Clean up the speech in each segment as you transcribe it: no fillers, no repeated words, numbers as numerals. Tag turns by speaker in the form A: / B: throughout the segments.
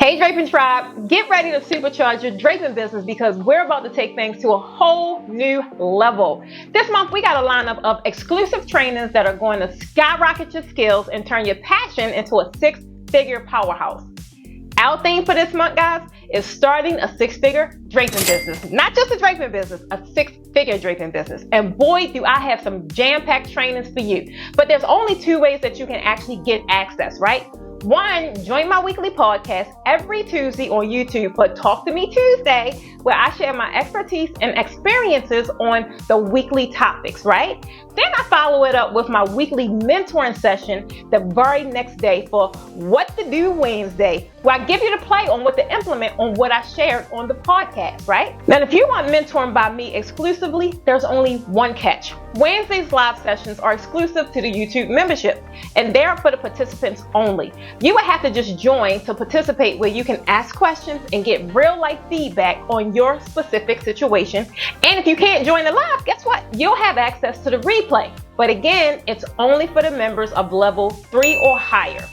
A: Hey Draping Tribe, get ready to supercharge your draping business because we're about to take things to a whole new level. This month we got a lineup of exclusive trainings that are going to skyrocket your skills and turn your passion into a six-figure powerhouse. Our theme for this month, guys, is starting a six-figure draping business. Not just a draping business, a six-figure draping business. And boy, do I have some jam-packed trainings for you. But there's only two ways that you can actually get access, right? One, join my weekly podcast every Tuesday on YouTube for Talk to Me Tuesday, where I share my expertise and experiences on the weekly topics, right? Then I follow it up with my weekly mentoring session the very next day for What to Do Wednesday, where I give you the play on what to implement on what I shared on the podcast, right? Now, if you want mentoring by me exclusively, there's only one catch. Wednesday's live sessions are exclusive to the YouTube membership, and they're for the participants only. You would have to just join to participate, where you can ask questions and get real-life feedback on your specific situation. And if you can't join the live, guess what? You'll have access to the replay. But again, it's only for the members of level 3 or higher.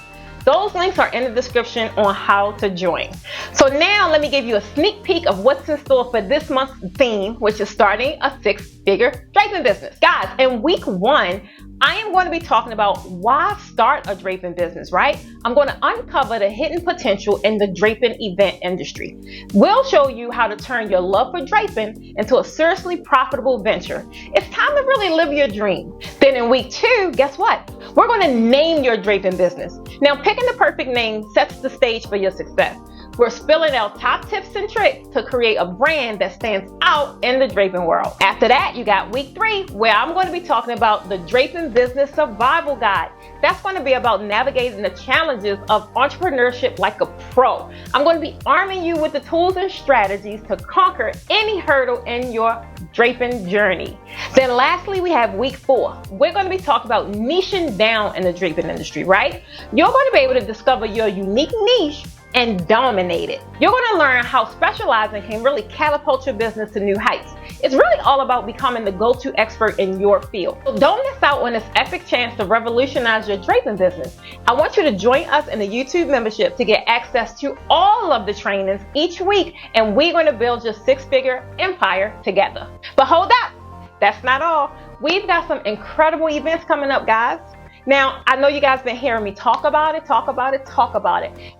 A: Those links are in the description on how to join. So now let me give you a sneak peek of what's in store for this month's theme, which is starting a six-figure draping business. Guys, in week 1, I am going to be talking about why start a draping business, right? I'm going to uncover the hidden potential in the draping event industry. We'll show you how to turn your love for draping into a seriously profitable venture. It's time to really live your dream. Then in week 2, guess what? We're going to name your draping business. Now, picking the perfect name sets the stage for your success. We're spilling out top tips and tricks to create a brand that stands out in the draping world. After that, you got week 3, where I'm going to be talking about the Draping Business Survival Guide. That's going to be about navigating the challenges of entrepreneurship like a pro. I'm going to be arming you with the tools and strategies to conquer any hurdle in your draping journey. Then lastly, we have week 4. We're going to be talking about niching down in the draping industry, right? You're going to be able to discover your unique niche and dominate it. You're going to learn how specializing can really catapult your business to new heights. It's really all about becoming the go-to expert in your field. So don't miss out on this epic chance to revolutionize your draping business. I want you to join us in the YouTube membership to get access to all of the trainings each week, and we're going to build your six-figure empire together. But hold up, that's not all. We've got some incredible events coming up, guys. Now, I know you guys been hearing me talk about it.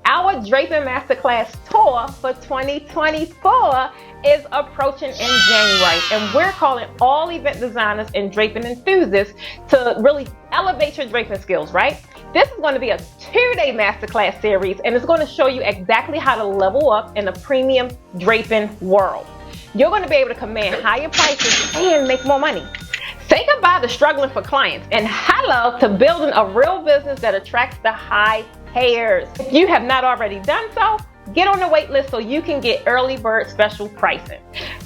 A: Our Draping Masterclass tour for 2024 is approaching in January, and we're calling all event designers and draping enthusiasts to really elevate your draping skills, right? This is going to be a 2-day masterclass series, and it's going to show you exactly how to level up in the premium draping world. You're going to be able to command higher prices and make more money. Say goodbye to struggling for clients and hello to building a real business that attracts the high payers. If you have not already done so, get on the wait list so you can get early bird special pricing.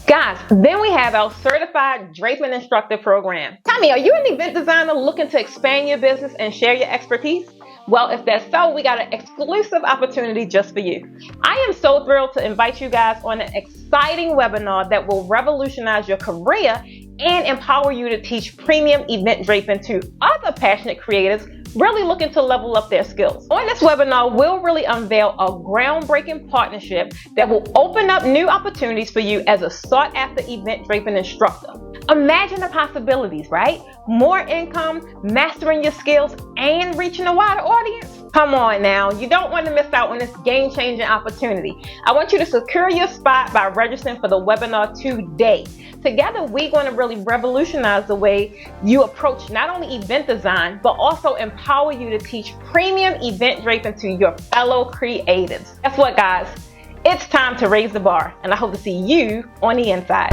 A: Guys, then we have our certified draping instructor program. Tell me, are you an event designer looking to expand your business and share your expertise? Well, if that's so, we got an exclusive opportunity just for you. I am so thrilled to invite you guys on an exciting webinar that will revolutionize your career and empower you to teach premium event draping to other passionate creators really looking to level up their skills. On this webinar, we'll really unveil a groundbreaking partnership that will open up new opportunities for you as a sought-after event draping instructor. Imagine the possibilities, right? More income, mastering your skills, and reaching a wider audience. Come on now, you don't want to miss out on this game-changing opportunity. I want you to secure your spot by registering for the webinar today. Together, we're going to really revolutionize the way you approach not only event design, but also empower you to teach premium event draping to your fellow creatives. Guess what, guys? It's time to raise the bar, and I hope to see you on the inside.